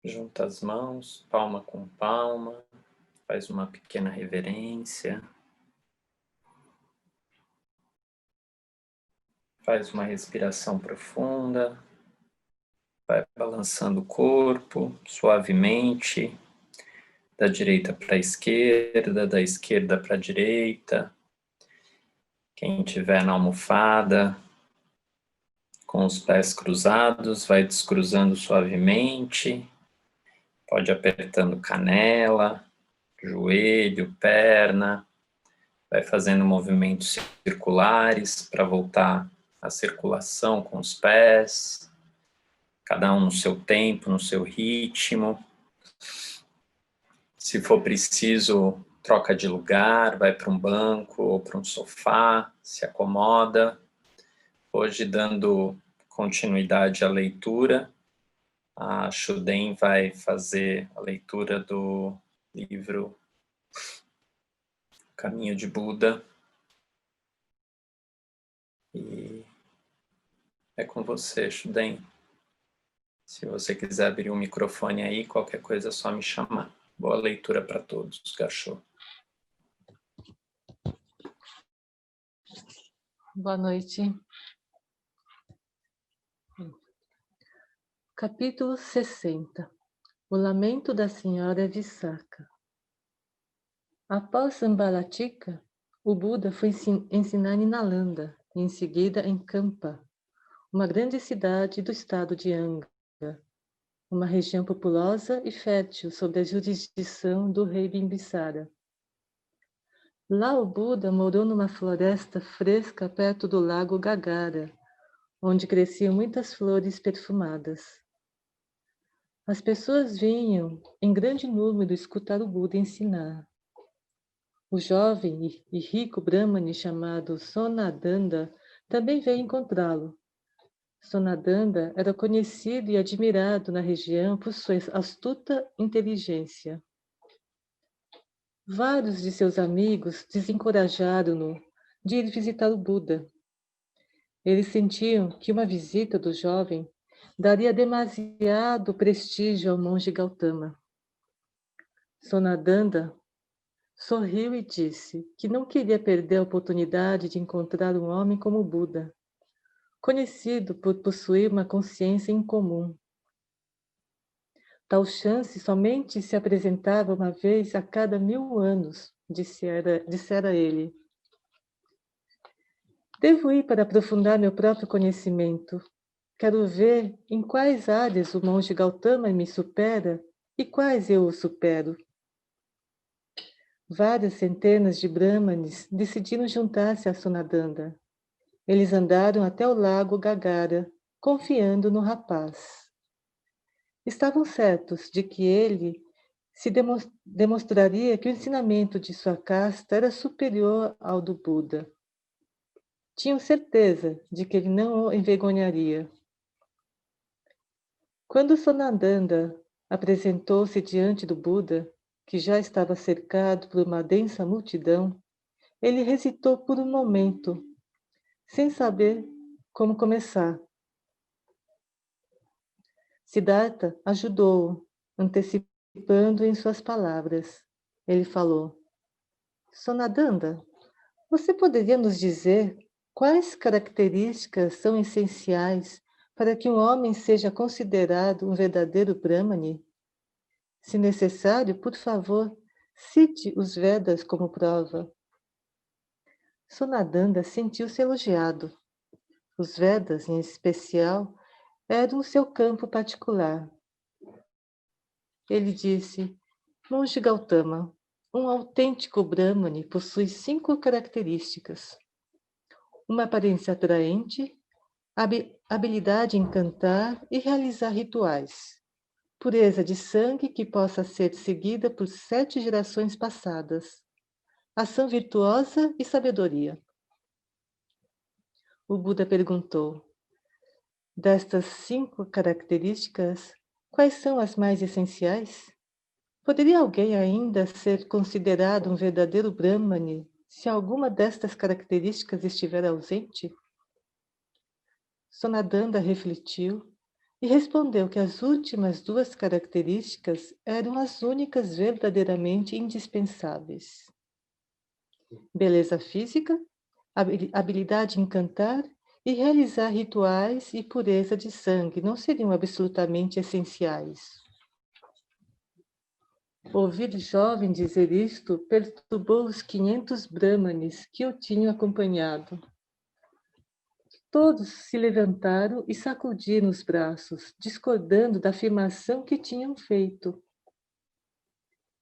Junta as mãos, palma com palma, faz uma pequena reverência, faz uma respiração profunda, vai balançando o corpo suavemente, da direita para a esquerda, da esquerda para a direita. Quem tiver na almofada, com os pés cruzados, vai descruzando suavemente, pode apertando canela, joelho, perna, vai fazendo movimentos circulares para voltar à circulação com os pés, cada um no seu tempo, no seu ritmo. Se for preciso, troca de lugar, vai para um banco ou para um sofá, se acomoda. Hoje, dando continuidade à leitura, a Shuden vai fazer a leitura do livro Caminho de Buda. E é com você, Shuden. Se você quiser abrir o microfone aí, qualquer coisa é só me chamar. Boa leitura para todos, Gachô. Boa noite. Capítulo 60. O lamento da senhora Visakha. Após Sambalatika, o Buda foi ensinar em Nalanda e em seguida em Kampa, uma grande cidade do estado de Anga, uma região populosa e fértil sob a jurisdição do rei Bimbisara. Lá o Buda morou numa floresta fresca perto do lago Gagara, onde cresciam muitas flores perfumadas. As pessoas vinham em grande número escutar o Buda ensinar. O jovem e rico Brahmane chamado Sonadanda também veio encontrá-lo. Sonadanda era conhecido e admirado na região por sua astuta inteligência. Vários de seus amigos desencorajaram-no de ir visitar o Buda. Eles sentiam que uma visita do jovem daria demasiado prestígio ao monge Gautama. Sonadanda sorriu e disse que não queria perder a oportunidade de encontrar um homem como o Buda, conhecido por possuir uma consciência incomum. Tal chance somente se apresentava uma vez a cada 1000 anos, dissera ele. Devo ir para aprofundar meu próprio conhecimento. Quero ver em quais áreas o monge Gautama me supera e quais eu o supero. Várias centenas de brahmanes decidiram juntar-se a Sonadanda. Eles andaram até o lago Gagara, confiando no rapaz. Estavam certos de que ele se demonstraria que o ensinamento de sua casta era superior ao do Buda. Tinham certeza de que ele não o envergonharia. Quando Sonadanda apresentou-se diante do Buda, que já estava cercado por uma densa multidão, ele hesitou por um momento, sem saber como começar. Siddhartha ajudou-o, antecipando em suas palavras. Ele falou: Sonadanda, você poderia nos dizer quais características são essenciais para que um homem seja considerado um verdadeiro Brahmane? Se necessário, por favor, cite os Vedas como prova. Sonadanda sentiu-se elogiado. Os Vedas, em especial, eram o seu campo particular. Ele disse: Monge Gautama, um autêntico Brahmane possui 5 características: uma aparência atraente, habilidade em cantar e realizar rituais, pureza de sangue que possa ser seguida por 7 gerações passadas, ação virtuosa e sabedoria. O Buda perguntou: destas 5 características, quais são as mais essenciais? Poderia alguém ainda ser considerado um verdadeiro Brahmane se alguma destas características estiver ausente? Sonadanda refletiu e respondeu que as últimas duas características eram as únicas verdadeiramente indispensáveis: beleza física, habilidade em cantar e realizar rituais e pureza de sangue não seriam absolutamente essenciais. Ouvir jovem dizer isto perturbou os 500 brahmanes que o tinham acompanhado. Todos se levantaram e sacudiram os braços, discordando da afirmação que tinham feito.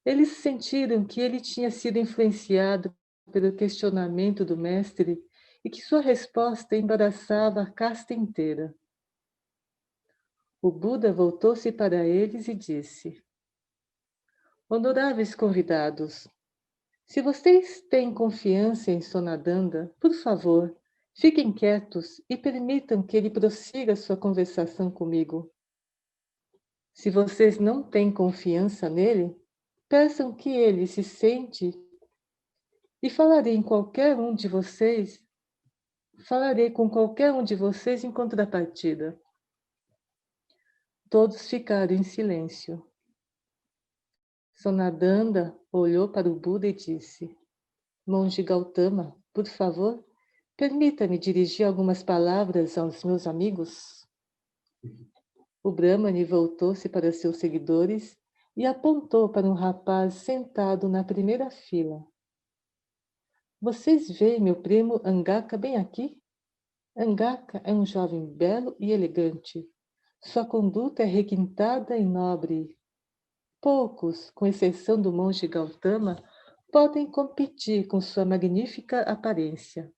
Eles sentiram que ele tinha sido influenciado pelo questionamento do mestre e que sua resposta embaraçava a casta inteira. O Buda voltou-se para eles e disse: Honoráveis convidados, se vocês têm confiança em Sonadanda, por favor, fiquem quietos e permitam que ele prossiga sua conversação comigo. Se vocês não têm confiança nele, peçam que ele se sente e falarei com qualquer um de vocês em contrapartida. Todos ficaram em silêncio. Sonadanda olhou para o Buda e disse: Monge Gautama, por favor, permita-me dirigir algumas palavras aos meus amigos. O Brahmane voltou-se para seus seguidores e apontou para um rapaz sentado na primeira fila. Vocês veem meu primo Angaka bem aqui? Angaka é um jovem belo e elegante. Sua conduta é requintada e nobre. Poucos, com exceção do monge Gautama, podem competir com sua magnífica aparência.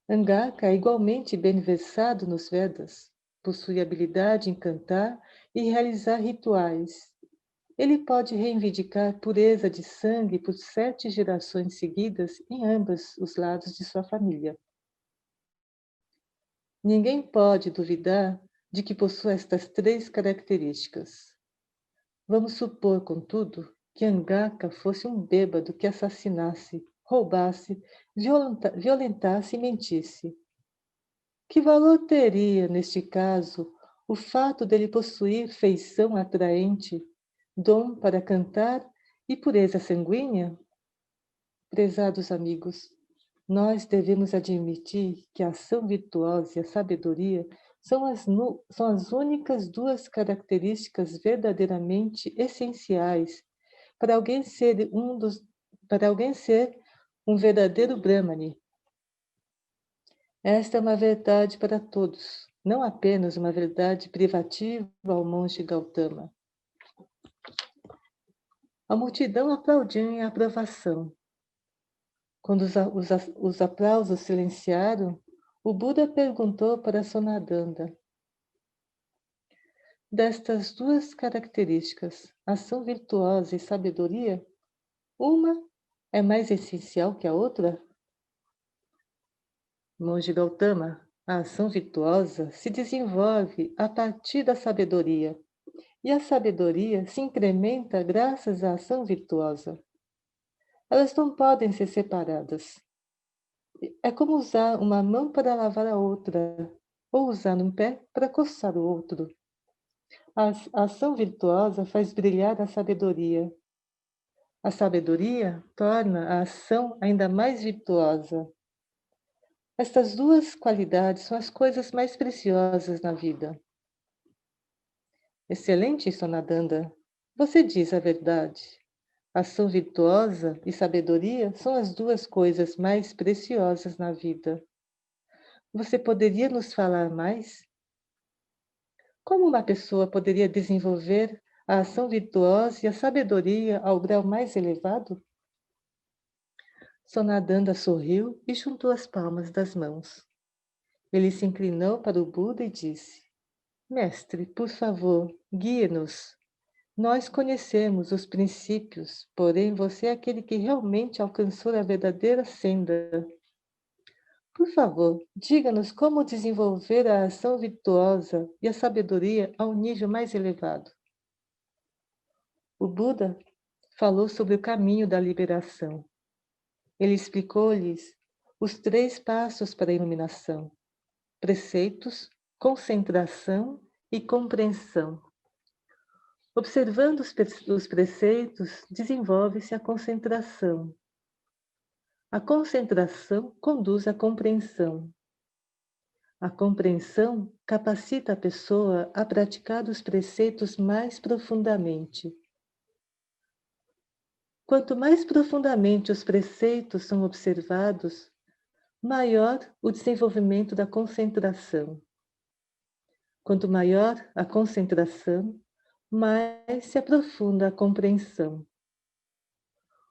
Angaka é igualmente bem versado nos Vedas. Possui habilidade em cantar e realizar rituais. Ele pode reivindicar pureza de sangue por 7 gerações seguidas em ambos os lados de sua família. Ninguém pode duvidar de que possua estas 3 características. Vamos supor, contudo, que Angaka fosse um bêbado que assassinasse, roubasse, violentasse e mentisse. Que valor teria, neste caso, o fato dele possuir feição atraente, dom para cantar e pureza sanguínea? Prezados amigos, nós devemos admitir que a ação virtuosa e a sabedoria são as únicas 2 características verdadeiramente essenciais para alguém ser um verdadeiro Brahmane. Esta é uma verdade para todos, não apenas uma verdade privativa ao monge Gautama. A multidão aplaudiu em aprovação. Quando os aplausos silenciaram, o Buda perguntou para Sonadanda: destas 2 características, ação virtuosa e sabedoria, uma é mais essencial que a outra? Monge Gautama, a ação virtuosa se desenvolve a partir da sabedoria, e a sabedoria se incrementa graças à ação virtuosa. Elas não podem ser separadas. É como usar uma mão para lavar a outra, ou usar um pé para coçar o outro. A ação virtuosa faz brilhar a sabedoria. A sabedoria torna a ação ainda mais virtuosa. Estas 2 qualidades são as coisas mais preciosas na vida. Excelente, Sonadanda. Você diz a verdade. Ação virtuosa e sabedoria são as 2 coisas mais preciosas na vida. Você poderia nos falar mais? Como uma pessoa poderia desenvolver a ação virtuosa e a sabedoria ao grau mais elevado? Sonadanda sorriu e juntou as palmas das mãos. Ele se inclinou para o Buda e disse: Mestre, por favor, guie-nos. Nós conhecemos os princípios, porém você é aquele que realmente alcançou a verdadeira senda. Por favor, diga-nos como desenvolver a ação virtuosa e a sabedoria ao nível mais elevado. O Buda falou sobre o caminho da liberação. Ele explicou-lhes os 3 passos para a iluminação: preceitos, concentração e compreensão. Observando os preceitos, desenvolve-se a concentração. A concentração conduz à compreensão. A compreensão capacita a pessoa a praticar os preceitos mais profundamente. Quanto mais profundamente os preceitos são observados, maior o desenvolvimento da concentração. Quanto maior a concentração, mais se aprofunda a compreensão.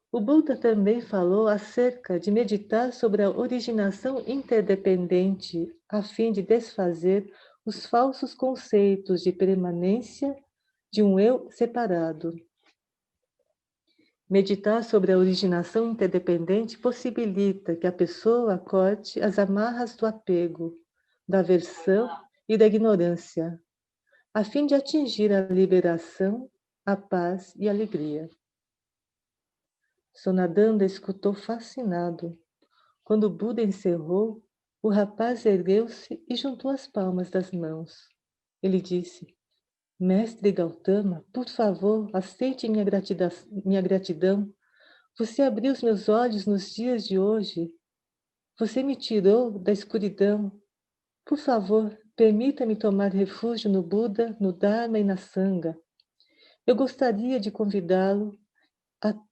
O Buda também falou acerca de meditar sobre a originação interdependente, a fim de desfazer os falsos conceitos de permanência de um eu separado. Meditar sobre a originação interdependente possibilita que a pessoa corte as amarras do apego, da aversão e da ignorância, a fim de atingir a liberação, a paz e a alegria. Sonadanda escutou fascinado. Quando o Buda encerrou, o rapaz ergueu-se e juntou as palmas das mãos. Ele disse: Mestre Gautama, por favor, aceite minha gratidão. Você abriu os meus olhos nos dias de hoje. Você me tirou da escuridão. Por favor, permita-me tomar refúgio no Buda, no Dharma e na Sangha. Eu gostaria de convidá-lo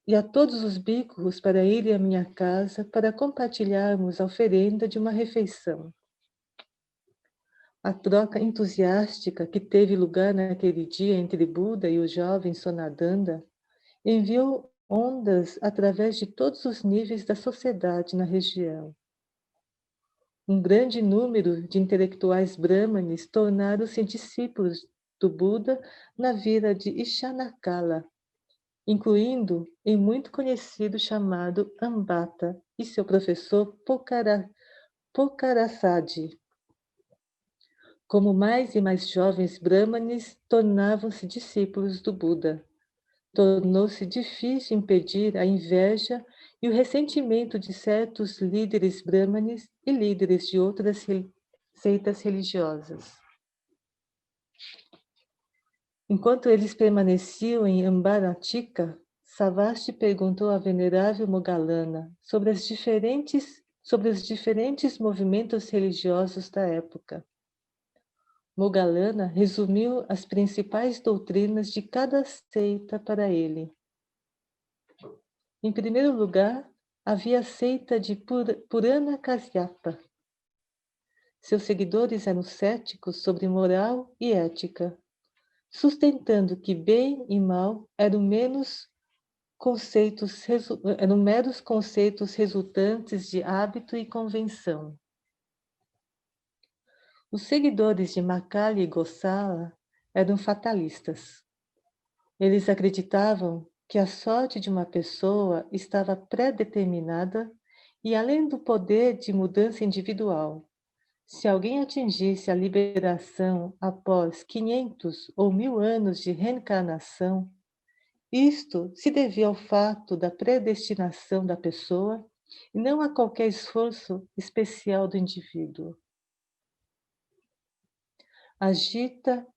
e a todos os bhikkhus para irem à minha casa para compartilharmos a oferenda de uma refeição. A troca entusiástica que teve lugar naquele dia entre Buda e o jovem Sonadanda enviou ondas através de todos os níveis da sociedade na região. Um grande número de intelectuais brahmanes tornaram-se discípulos do Buda na vila de Ishanakala, incluindo um muito conhecido chamado Ambata e seu professor Pokarasadi. Como mais e mais jovens brahmanes tornavam-se discípulos do Buda, tornou-se difícil impedir a inveja e o ressentimento de certos líderes brahmanes e líderes de outras seitas religiosas. Enquanto eles permaneciam em Ambaratika, Savasti perguntou à venerável Moggallana sobre os diferentes movimentos religiosos da época. Moggallana resumiu as principais doutrinas de cada seita para ele. Em primeiro lugar, havia a seita de Purana Kasyapa. Seus seguidores eram céticos sobre moral e ética, sustentando que bem e mal eram meros conceitos resultantes de hábito e convenção. Os seguidores de Makali e Gosala eram fatalistas. Eles acreditavam que a sorte de uma pessoa estava pré-determinada e além do poder de mudança individual. Se alguém atingisse a liberação após 500 ou 1000 anos de reencarnação, isto se devia ao fato da predestinação da pessoa e não a qualquer esforço especial do indivíduo. Ajita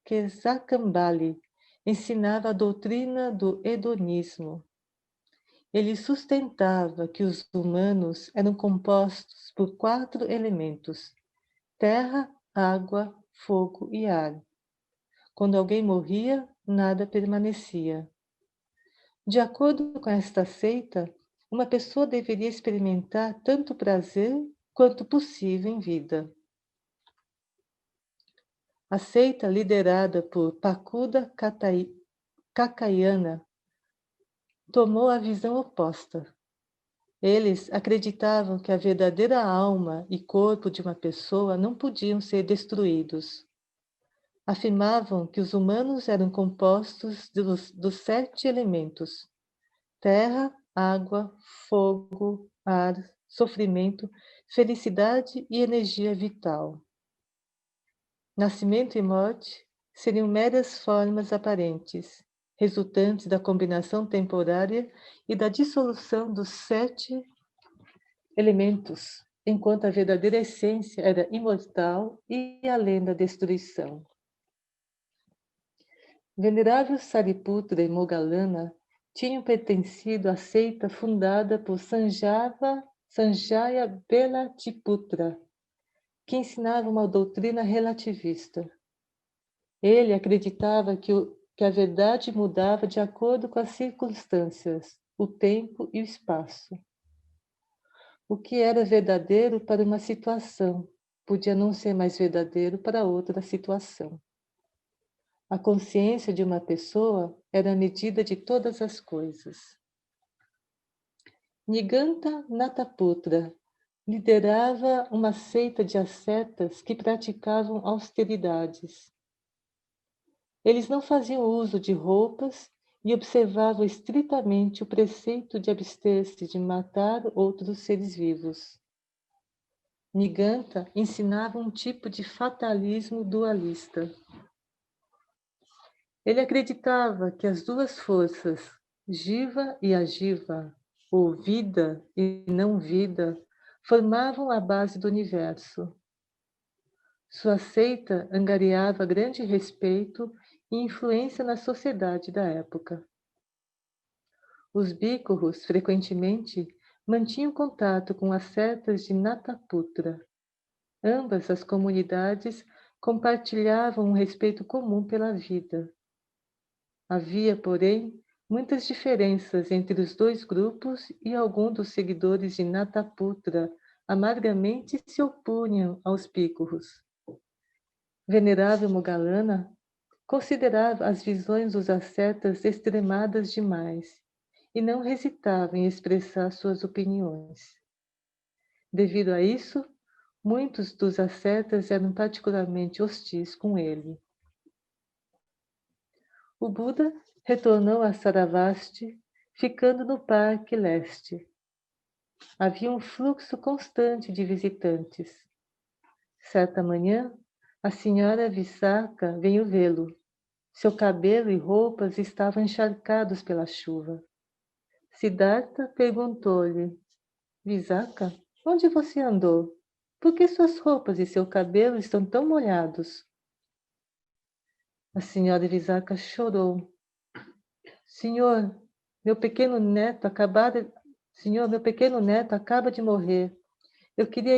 Kesakambali ensinava a doutrina do hedonismo. Ele sustentava que os humanos eram compostos por 4 elementos: terra, água, fogo e ar. Quando alguém morria, nada permanecia. De acordo com esta seita, uma pessoa deveria experimentar tanto prazer quanto possível em vida. A seita liderada por Pakuda Kakayana tomou a visão oposta. Eles acreditavam que a verdadeira alma e corpo de uma pessoa não podiam ser destruídos. Afirmavam que os humanos eram compostos dos 7 elementos: terra, água, fogo, ar, sofrimento, felicidade e energia vital. Nascimento e morte seriam meras formas aparentes, resultantes da combinação temporária e da dissolução dos 7 elementos, enquanto a verdadeira essência era imortal e além da destruição. Venerável Sariputra e Moggallana tinham pertencido à seita fundada por Sanjaya Belatiputra, que ensinava uma doutrina relativista. Ele acreditava que a verdade mudava de acordo com as circunstâncias, o tempo e o espaço. O que era verdadeiro para uma situação podia não ser mais verdadeiro para outra situação. A consciência de uma pessoa era a medida de todas as coisas. Niganta Nataputra liderava uma seita de ascetas que praticavam austeridades. Eles não faziam uso de roupas e observavam estritamente o preceito de abster-se de matar outros seres vivos. Niganta ensinava um tipo de fatalismo dualista. Ele acreditava que as duas forças, Jiva e Ajiva, ou vida e não vida, formavam a base do universo. Sua seita angariava grande respeito e influência na sociedade da época. Os bhikkhus, frequentemente, mantinham contato com as setas de Nataputra. Ambas as comunidades compartilhavam um respeito comum pela vida. Havia, porém, muitas diferenças entre os dois grupos e alguns dos seguidores de Nataputra amargamente se opunham aos bhikkhus. Venerável Moggallana considerava as visões dos ascetas extremadas demais e não hesitava em expressar suas opiniões. Devido a isso, muitos dos ascetas eram particularmente hostis com ele. O Buda retornou a Saravasti, ficando no Parque Leste. Havia um fluxo constante de visitantes. Certa manhã, a senhora Visakha veio vê-lo. Seu cabelo e roupas estavam encharcados pela chuva. Siddhartha perguntou-lhe: Visakha, onde você andou? Por que suas roupas e seu cabelo estão tão molhados? A senhora Visakha chorou. Senhor, meu pequeno neto acaba de morrer. Eu queria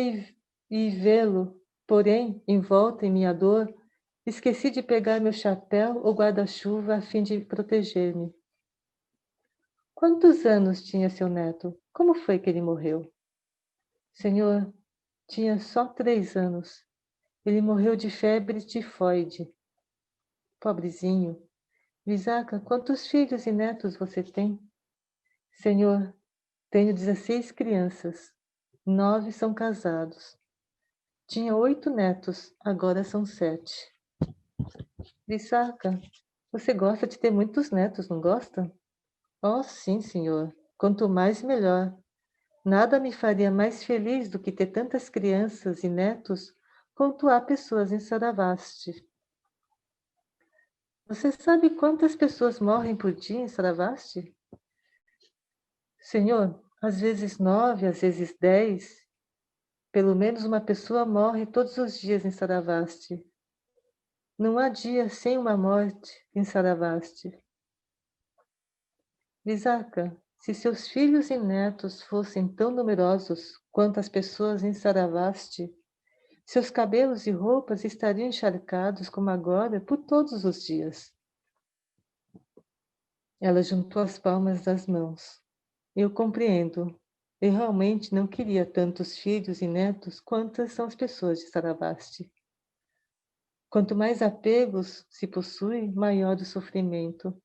ir vê-lo, porém, envolta em minha dor, esqueci de pegar meu chapéu ou guarda-chuva a fim de proteger-me. Quantos anos tinha seu neto? Como foi que ele morreu? Senhor, tinha só 3 anos. Ele morreu de febre tifoide. Pobrezinho. Visakha, quantos filhos e netos você tem? Senhor, tenho 16 crianças. 9 são casados. Tinha 8 netos, agora são 7. Visakha, você gosta de ter muitos netos, não gosta? Oh, sim, senhor. Quanto mais, melhor. Nada me faria mais feliz do que ter tantas crianças e netos quanto há pessoas em Saravasti. Você sabe quantas pessoas morrem por dia em Saravasti? Senhor, às vezes 9, às vezes 10. Pelo menos uma pessoa morre todos os dias em Saravasti. Não há dia sem uma morte em Saravasti. Visakha, se seus filhos e netos fossem tão numerosos quanto as pessoas em Saravasti, seus cabelos e roupas estariam encharcados como agora por todos os dias. Ela juntou as palmas das mãos. Eu compreendo. Eu realmente não queria tantos filhos e netos quantas são as pessoas de Saravasti. Quanto mais apegos se possui, maior o sofrimento.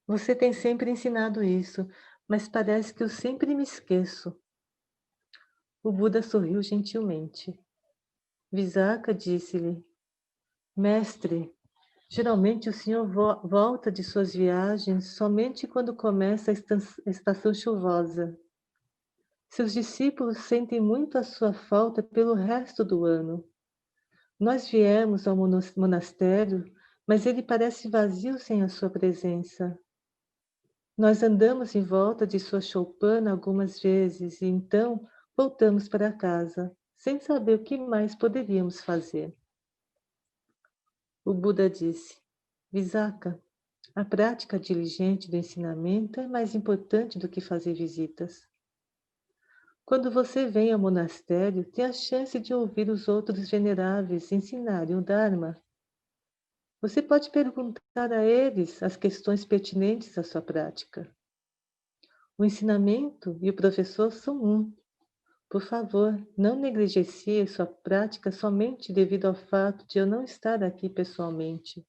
Você tem sempre ensinado isso, mas parece que eu sempre me esqueço. O Buda sorriu gentilmente. Visakha disse-lhe: Mestre, geralmente o senhor volta de suas viagens somente quando começa a estação chuvosa. Seus discípulos sentem muito a sua falta pelo resto do ano. Nós viemos ao monastério, mas ele parece vazio sem a sua presença. Nós andamos em volta de sua choupana algumas vezes e então voltamos para casa, sem saber o que mais poderíamos fazer. O Buda disse: Visakha, a prática diligente do ensinamento é mais importante do que fazer visitas. Quando você vem ao monastério, tem a chance de ouvir os outros veneráveis ensinarem o Dharma. Você pode perguntar a eles as questões pertinentes à sua prática. O ensinamento e o professor são um. Por favor, não negligencie sua prática somente devido ao fato de eu não estar aqui pessoalmente.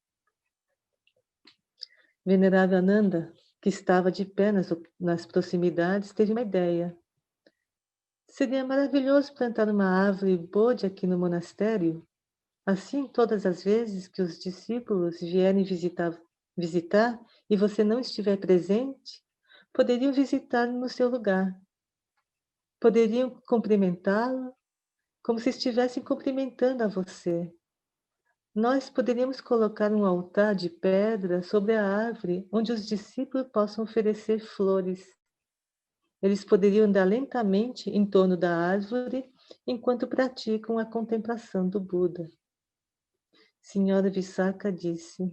Venerável Ananda, que estava de pé nas proximidades, teve uma ideia. Seria maravilhoso plantar uma árvore Bodhi aqui no monastério. Assim, todas as vezes que os discípulos vierem visitar e você não estiver presente, poderiam visitar no seu lugar. Poderiam cumprimentá-lo como se estivessem cumprimentando a você. Nós poderíamos colocar um altar de pedra sobre a árvore, onde os discípulos possam oferecer flores. Eles poderiam andar lentamente em torno da árvore enquanto praticam a contemplação do Buda. Senhora Visakha disse,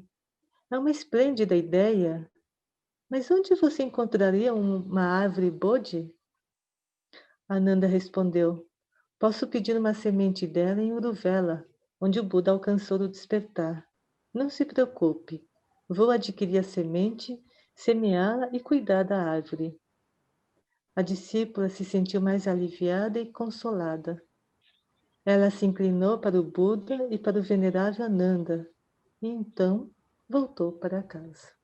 é uma esplêndida ideia, mas onde você encontraria uma árvore Bodhi? Ananda respondeu, posso pedir uma semente dela em Uruvela, onde o Buda alcançou o despertar. Não se preocupe, vou adquirir a semente, semeá-la e cuidar da árvore. A discípula se sentiu mais aliviada e consolada. Ela se inclinou para o Buda e para o venerável Ananda, e então voltou para casa.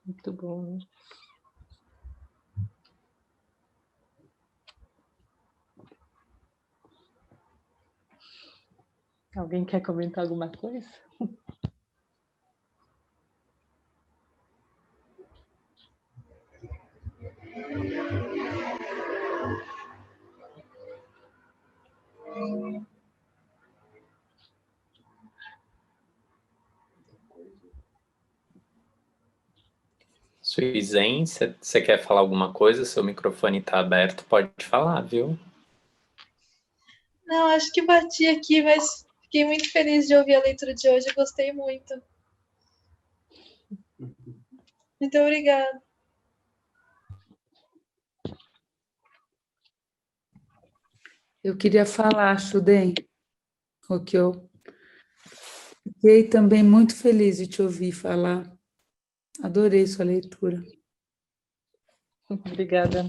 Muito bom, né? Alguém quer comentar alguma coisa? Suizen, você quer falar alguma coisa? Seu microfone está aberto, pode falar, viu? Não, acho que bati aqui, mas fiquei muito feliz de ouvir a leitura de hoje, gostei muito. Muito obrigada. Eu queria falar, Shuden, o que eu fiquei também muito feliz de te ouvir falar. Adorei sua leitura. Obrigada.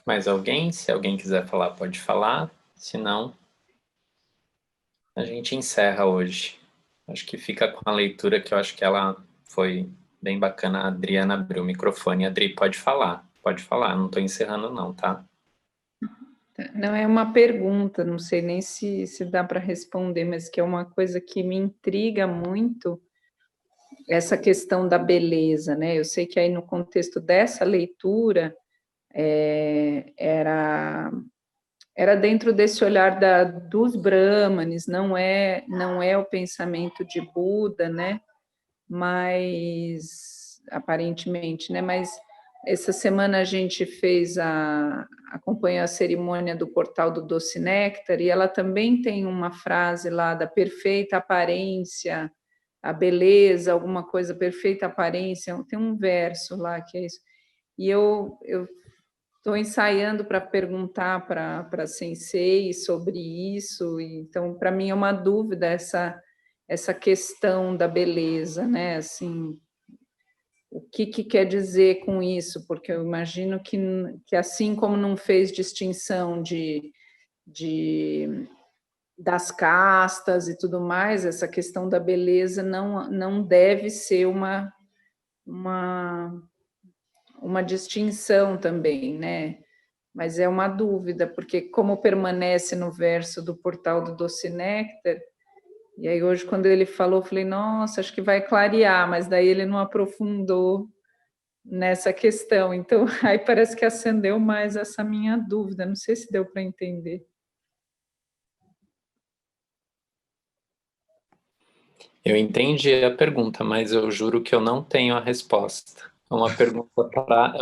Mais alguém? Se alguém quiser falar, pode falar. Se não, a gente encerra hoje. Acho que fica com a leitura que eu acho que ela foi bem bacana. A Adriana abriu o microfone. Adri, pode falar. Pode falar, não estou encerrando não, tá? Não é uma pergunta, não sei nem se dá para responder, mas que é uma coisa que me intriga muito, essa questão da beleza, né? Eu sei que aí no contexto dessa leitura, era dentro desse olhar dos Brahmanes, não é o pensamento de Buda, né? Mas aparentemente, né? Mas essa semana a gente acompanhou a cerimônia do Portal do Doce Néctar, e ela também tem uma frase lá da perfeita aparência, a beleza, alguma coisa, perfeita aparência, tem um verso lá que é isso. E eu estou ensaiando para perguntar para a Sensei sobre isso, então, para mim é uma dúvida essa questão da beleza, né? Assim, o que quer dizer com isso? Porque eu imagino que assim como não fez distinção das castas e tudo mais, essa questão da beleza não deve ser uma distinção também, né? Mas é uma dúvida, porque como permanece no verso do Portal do Doce Néctar, e aí hoje quando ele falou, eu falei, nossa, acho que vai clarear, mas daí ele não aprofundou nessa questão, então aí parece que acendeu mais essa minha dúvida, não sei se deu para entender. Eu entendi a pergunta, mas eu juro que eu não tenho a resposta. É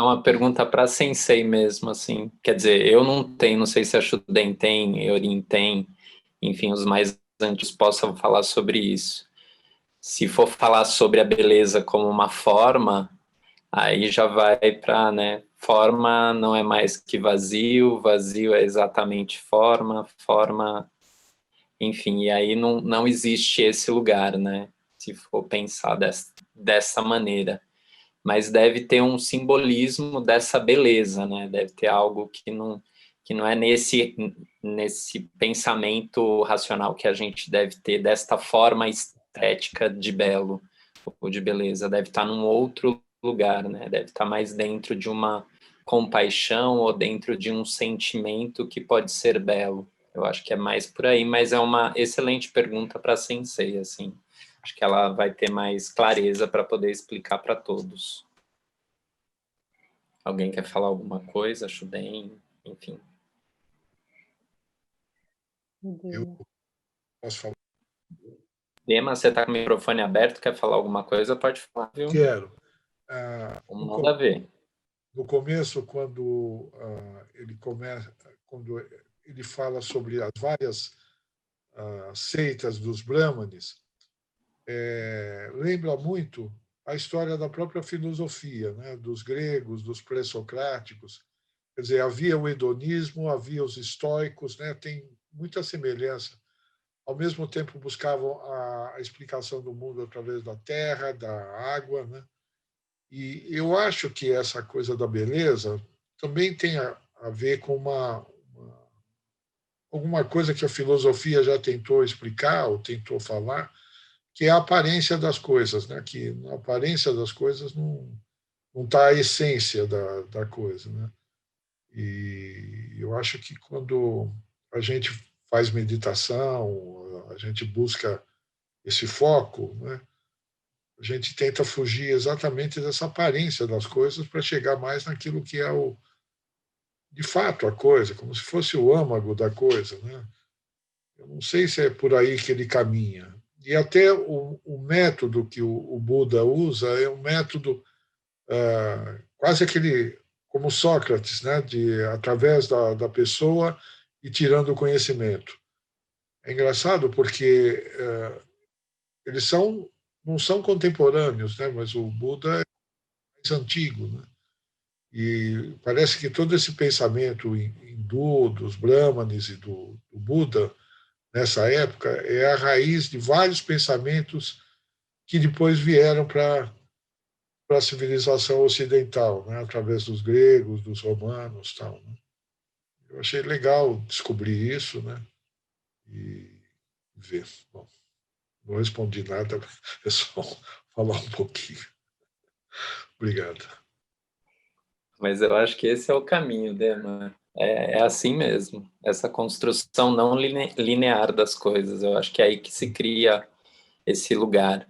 uma pergunta para Sensei mesmo, assim. Quer dizer, eu não tenho, não sei se a Shuden tem, Yorin tem, enfim, os mais antigos possam falar sobre isso. Se for falar sobre a beleza como uma forma, aí já vai para, né? Forma não é mais que vazio, vazio é exatamente forma, forma, enfim, e aí não existe esse lugar, né? Se for pensar dessa maneira. Mas deve ter um simbolismo dessa beleza, né? Deve ter algo que não é nesse pensamento racional que a gente deve ter desta forma estética de belo ou de beleza. Deve estar num outro lugar, né? Deve estar mais dentro de uma compaixão ou dentro de um sentimento que pode ser belo. Eu acho que é mais por aí, mas é uma excelente pergunta para a Sensei, assim. Acho que ela vai ter mais clareza para poder explicar para todos. Alguém quer falar alguma coisa? Shuden, enfim. Eu posso falar? Dema, você está com o microfone aberto, quer falar alguma coisa? Pode falar, viu? Quero. Vamos manda ver. No começo, quando ele fala sobre as várias seitas dos Brahmanes, lembra muito a história da própria filosofia, né? Dos gregos, dos pré-socráticos. Quer dizer, havia o hedonismo, havia os estoicos, né? Tem muita semelhança. Ao mesmo tempo, buscavam a explicação do mundo através da terra, da água, né? E eu acho que essa coisa da beleza também tem a ver com alguma coisa que a filosofia já tentou explicar ou tentou falar, que é a aparência das coisas, né? Que na aparência das coisas não está a essência da coisa, né? E eu acho que quando a gente faz meditação, a gente busca esse foco, né? A gente tenta fugir exatamente dessa aparência das coisas para chegar mais naquilo que é de fato a coisa, como se fosse o âmago da coisa, né? Eu não sei se é por aí que ele caminha. E até o método que o Buda usa é um método quase aquele, como Sócrates, né? Através da pessoa e tirando o conhecimento. É engraçado porque eles não são contemporâneos, né? Mas o Buda é mais antigo, né? E parece que todo esse pensamento hindu, dos Brahmanes e do Buda, nessa época, é a raiz de vários pensamentos que depois vieram para a civilização ocidental, né? Através dos gregos, dos romanos, tal, né? Eu achei legal descobrir isso, né? E ver. Bom, não respondi nada, é só falar um pouquinho. Obrigado. Mas eu acho que esse é o caminho, Dema. É assim mesmo. Essa construção não linear das coisas. Eu acho que é aí que se cria esse lugar,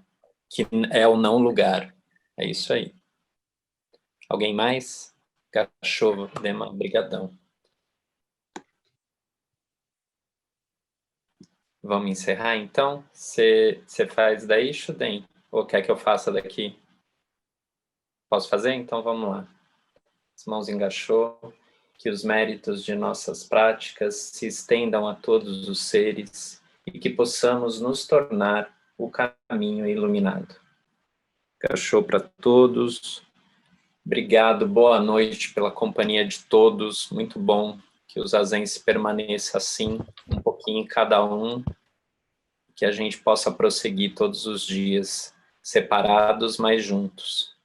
que é o não lugar. É isso aí. Alguém mais? Cachorro, Dema, brigadão. Vamos encerrar, então? Você faz daí, Shuden? Ou quer que eu faça daqui? Posso fazer? Então vamos lá. As mãos engaixou, que os méritos de nossas práticas se estendam a todos os seres e que possamos nos tornar o caminho iluminado. Engaixou para todos. Obrigado, boa noite pela companhia de todos. Muito bom que o Zazen se permaneça assim, um pouquinho cada um, que a gente possa prosseguir todos os dias, separados, mas juntos.